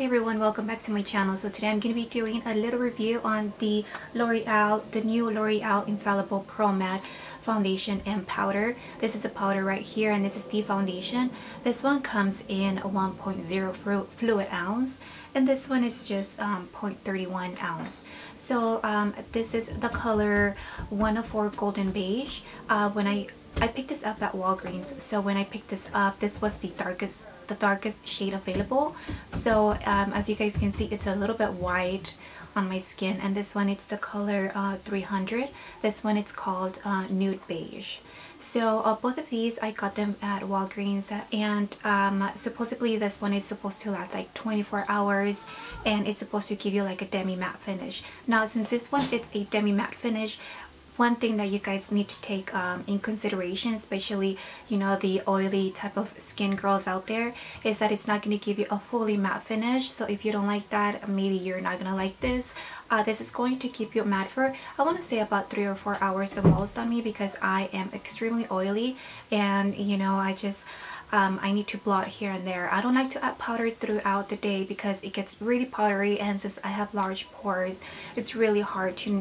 Hi everyone, welcome back to my channel. So today I'm going to be doing a little review on the new L'Oreal Infallible Pro Matte foundation and powder. This is the powder right here and this is the foundation. This one comes in a 1.0 fluid ounce and this one is just 0.31 ounce. So this is the color 104 Golden Beige. When I picked this up at Walgreens, so when I picked this up, this was the darkest shade available. So as you guys can see, it's a little bit white on my skin, and this one it's the color 300. This one it's called Nude Beige. So both of these I got them at Walgreens, and supposedly this one is supposed to last like 24 hours and it's supposed to give you like a demi matte finish. Now since this one it's a demi matte finish, one thing that you guys need to take in consideration, especially the oily type of skin girls out there, is that it's not going to give you a fully matte finish. So if you don't like that, maybe you're not gonna like this. This is going to keep you matte for, I want to say, about 3 or 4 hours the most on me, because I am extremely oily and I need to blot here and there. I don't like to add powder throughout the day because it gets really powdery, and since I have large pores, it's really hard to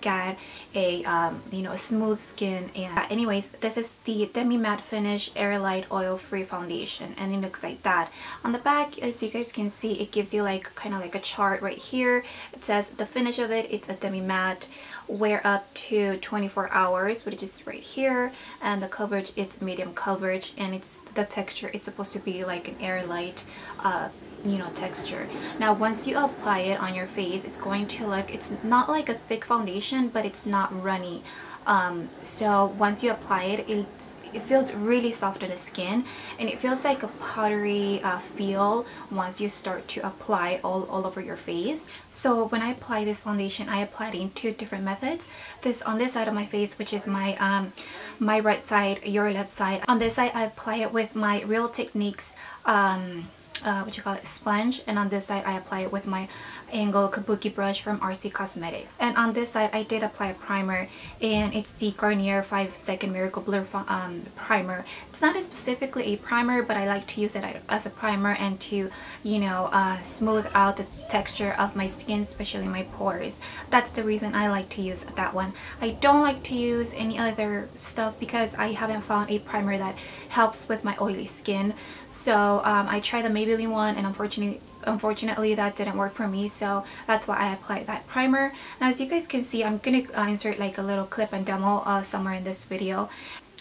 get a smooth skin. And anyways, this is the demi matte finish airlight oil free foundation, and it looks like that. On the back, as you guys can see, it gives you like kind of like a chart right here. It says the finish of it, it's a demi matte, wear up to 24 hours, which is right here, and the coverage, it's medium coverage, and the texture is supposed to be like an airlight texture. Now once you apply it on your face, it's going to look, it's not like a thick foundation, but it's not runny. So once you apply it, it feels really soft on the skin, and it feels like a powdery feel once you start to apply all over your face. So when I apply this foundation, I apply it in 2 different methods. This on this side of my face, which is my my right side, your left side. On this side, I apply it with my Real Techniques sponge, and on this side I apply it with my angle kabuki brush from RC Cosmetics. And on this side I did apply a primer, and it's the Garnier 5-Second Miracle Blur primer. It's not specifically a primer, but I like to use it as a primer and to smooth out the texture of my skin, especially my pores. That's the reason I like to use that one. I don't like to use any other stuff because I haven't found a primer that helps with my oily skin. So I tried the Maybelline one, and unfortunately that didn't work for me, so that's why I applied that primer. Now as you guys can see, I'm gonna insert like a little clip and demo somewhere in this video.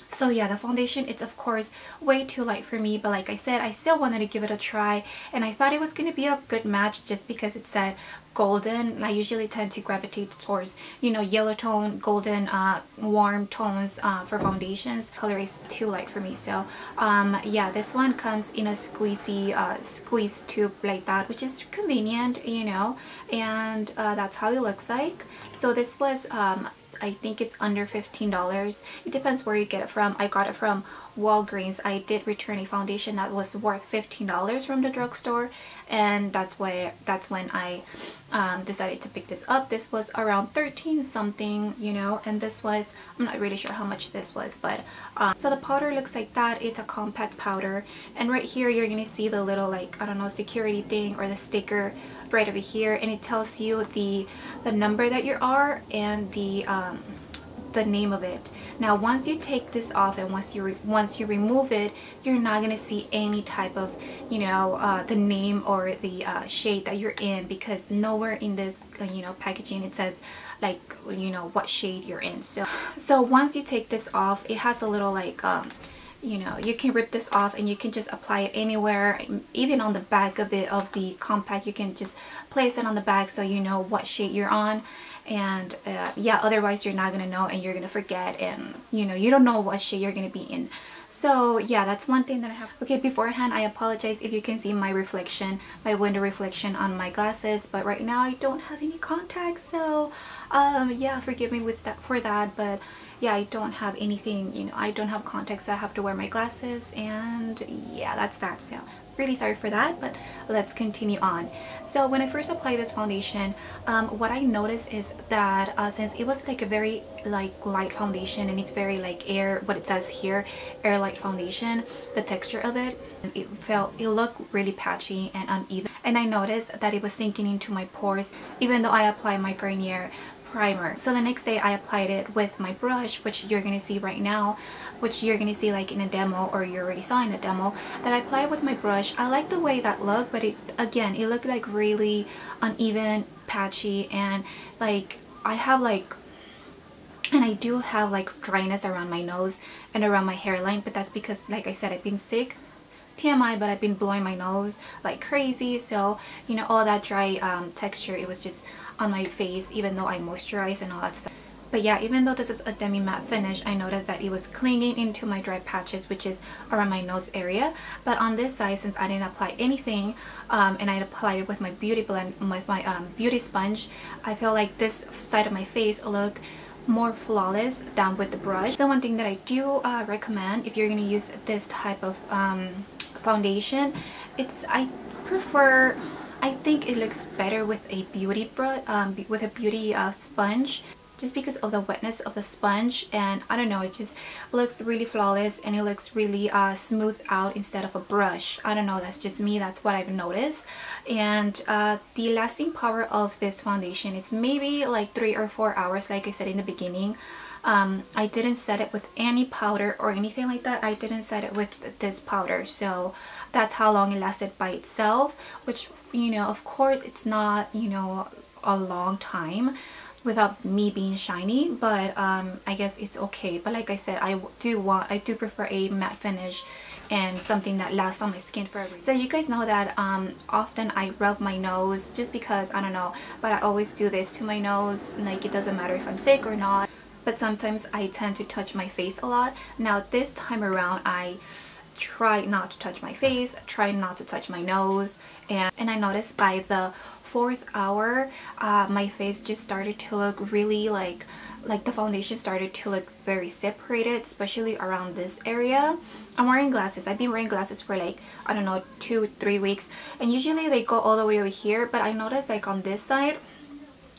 So yeah, the foundation is of course way too light for me, but like I said, I still wanted to give it a try, and I thought it was going to be a good match just because it said golden, and I usually tend to gravitate towards yellow tone, golden, warm tones for foundations. Color is too light for me, so yeah, this one comes in a squeezy squeeze tube like that, which is convenient, and that's how it looks like. So this was I think it's under $15. It depends where you get it from. I got it from Walgreens. I did return a foundation that was worth $15 from the drugstore, and that's when I decided to pick this up. This was around 13 something, and this was, I'm not really sure how much this was, but so the powder looks like that. It's a compact powder, and right here you're gonna see the little, like, I don't know, security thing or the sticker right over here, and it tells you the number that you are and the name of it. Now once you take this off and once you remove it, you're not gonna see any type of the name or the shade that you're in, because nowhere in this packaging it says like what shade you're in. So once you take this off, it has a little like you can rip this off and you can just apply it anywhere, even on the back of the compact. You can just place it on the back so you know what shade you're on, and yeah, otherwise you're not gonna know and you're gonna forget, and you don't know what shade you're gonna be in. So yeah, that's one thing that I have. Okay, beforehand I apologize if you can see my reflection, my window reflection on my glasses, but right now I don't have any contacts, so yeah, forgive me for that. But yeah, I don't have anything, I don't have contacts, so I have to wear my glasses, and yeah, that's that. So really sorry for that, but let's continue on. So when I first applied this foundation, what I noticed is that since it was like a very light foundation, and it's very like what it says here, air light foundation, the texture of it, it looked really patchy and uneven. and I noticed that it was sinking into my pores even though I applied my Garnier primer. So the next day I applied it with my brush, which you're gonna see right now, which you're gonna see like in a demo, or you already saw in a demo, that I applied with my brush. I like the way that looked, but it looked like really uneven, patchy, and like I do have like dryness around my nose and around my hairline, but that's because, like I said, I've been sick. TMI, but I've been blowing my nose like crazy, so you know, all that dry texture, it was just on my face even though I moisturized and all that stuff. But yeah, even though this is a demi matte finish, I noticed that it was clinging into my dry patches, which is around my nose area. But on this side, since I didn't apply anything and I applied it with my beauty blend, with my beauty sponge, I feel like this side of my face looked more flawless than with the brush. So one thing that I do recommend if you're going to use this type of foundation, I think it looks better with a beauty brush, with a beauty sponge, just because of the wetness of the sponge. And I don't know, it just looks really flawless and it looks really smooth out instead of a brush. I don't know, that's just me, that's what I've noticed. And the lasting power of this foundation is maybe like 3 or 4 hours, like I said in the beginning. I didn't set it with any powder or anything like that. I didn't set it with this powder, so that's how long it lasted by itself, which, you know, of course it's not, you know, a long time without me being shiny, but I guess it's okay. But like I said, I do prefer a matte finish and something that lasts on my skin for a reason. So you guys know that often I rub my nose just because, I don't know, but I always do this to my nose, like it doesn't matter if I'm sick or not. But sometimes I tend to touch my face a lot. Now this time around, I try not to touch my face, try not to touch my nose, and I noticed by the 4th hour my face just started to look really like the foundation started to look very separated, especially around this area. I'm wearing glasses. I've been wearing glasses for like, I don't know, 2-3 weeks, and usually they go all the way over here, but I noticed like on this side,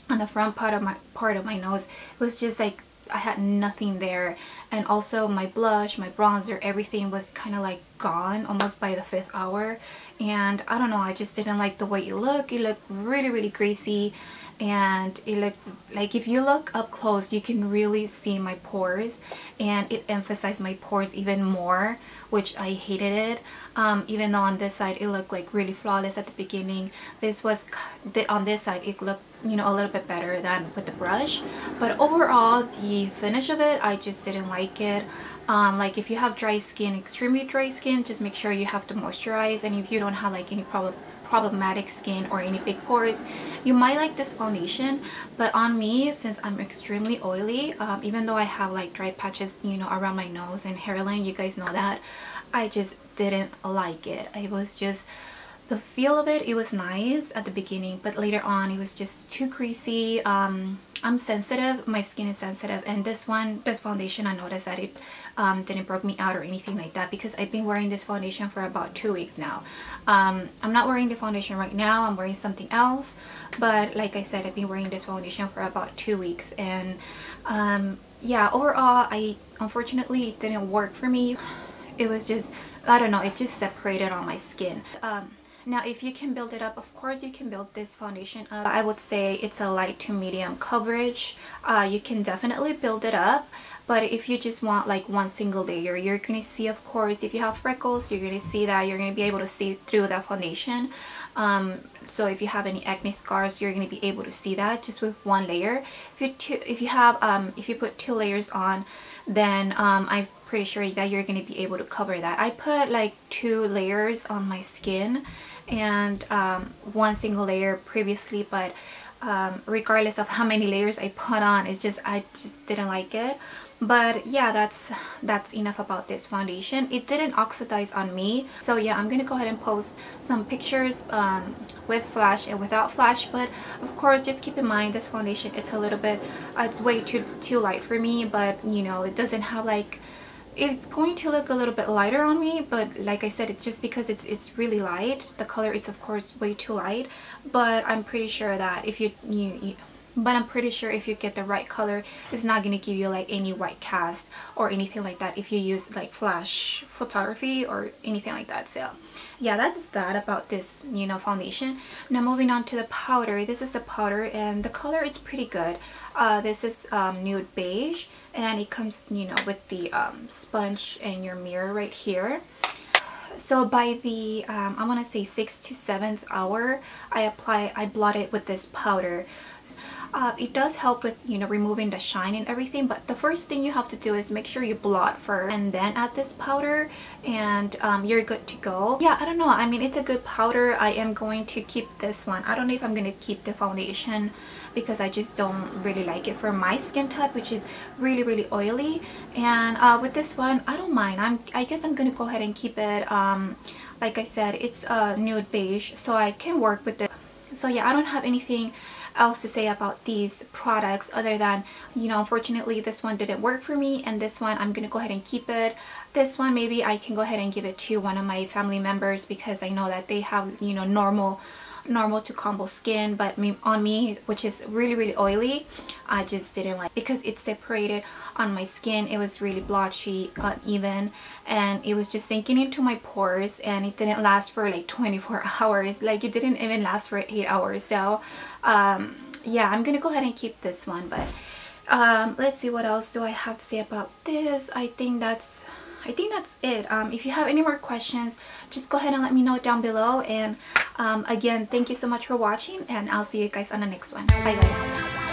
on the front part of my nose, it was just like I had nothing there. And also my blush, my bronzer, everything was kind of like gone almost by the 5th hour. And I don't know, I just didn't like the way it looked. It looked really greasy, and it looked like, if you look up close, you can really see my pores, and it emphasized my pores even more, which I hated it. Even though on this side it looked like really flawless at the beginning, on this side it looked, you know, a little bit better than with the brush. But overall, the finish of it, I just didn't like it. Like if you have dry skin, extremely dry skin, just make sure you have to moisturize. And if you don't have like any problematic skin or any big pores, you might like this foundation. But on me, since I'm extremely oily, even though I have like dry patches, you know, around my nose and hairline, you guys know that, I just didn't like it. It was just, the feel of it was nice at the beginning, but later on it was just too greasy. I'm sensitive, my skin is sensitive, and this foundation, I noticed that it didn't break me out or anything like that, because I've been wearing this foundation for about 2 weeks now. I'm not wearing the foundation right now, I'm wearing something else, but like I said, I've been wearing this foundation for about 2 weeks. And yeah, overall, unfortunately it didn't work for me. It was just, I don't know, it just separated on my skin. Now if you can build it up, of course you can build this foundation up. I would say it's a light to medium coverage. You can definitely build it up, but if you just want like one single layer, you're gonna see, of course, if you have freckles, you're gonna see that, you're gonna be able to see through that foundation. So if you have any acne scars, you're gonna be able to see that just with one layer. If you put 2 layers on, then I'm pretty sure that you're going to be able to cover that. I put like 2 layers on my skin and 1 single layer previously, but regardless of how many layers I put on, I just didn't like it. But yeah, that's enough about this foundation. It didn't oxidize on me, so yeah, I'm gonna go ahead and post some pictures with flash and without flash. But of course, just keep in mind, this foundation, it's a little bit it's way too light for me, but you know, it doesn't have like, it's going to look a little bit lighter on me, but like I said, it's just because it's really light. The color is of course way too light, but I'm pretty sure that if you but I'm pretty sure if you get the right color, it's not going to give you like any white cast or anything like that if you use like flash photography or anything like that. So yeah, that's that about this, you know, foundation. Now moving on to the powder. This is the powder and the color is pretty good. This is nude beige, and it comes, you know, with the sponge and your mirror right here. So by the I want to say 6th to 7th hour, I blot it with this powder. It does help with, you know, removing the shine and everything, but the first thing you have to do is make sure you blot first and then add this powder, and you're good to go. Yeah, I don't know, I mean, it's a good powder. I am going to keep this one. I don't know if I'm going to keep the foundation because I just don't really like it for my skin type, which is really oily. And with this one, I don't mind. I guess I'm going to go ahead and keep it. Like I said, it's nude beige, so I can work with it. So yeah, I don't have anything else to say about these products other than, you know, unfortunately this one didn't work for me, and this one I'm gonna go ahead and keep it. This one maybe I can go ahead and give it to one of my family members because I know that they have, you know, normal to combo skin, but on me, which is really oily, I just didn't like, because it separated on my skin. It was really blotchy, uneven, and it was just sinking into my pores, and it didn't last for like 24 hours. Like, it didn't even last for 8 hours. So yeah, I'm gonna go ahead and keep this one. But let's see, what else do I have to say about this. I think that's it. If you have any more questions, just go ahead and let me know down below. And again, thank you so much for watching, and I'll see you guys on the next one. Bye guys.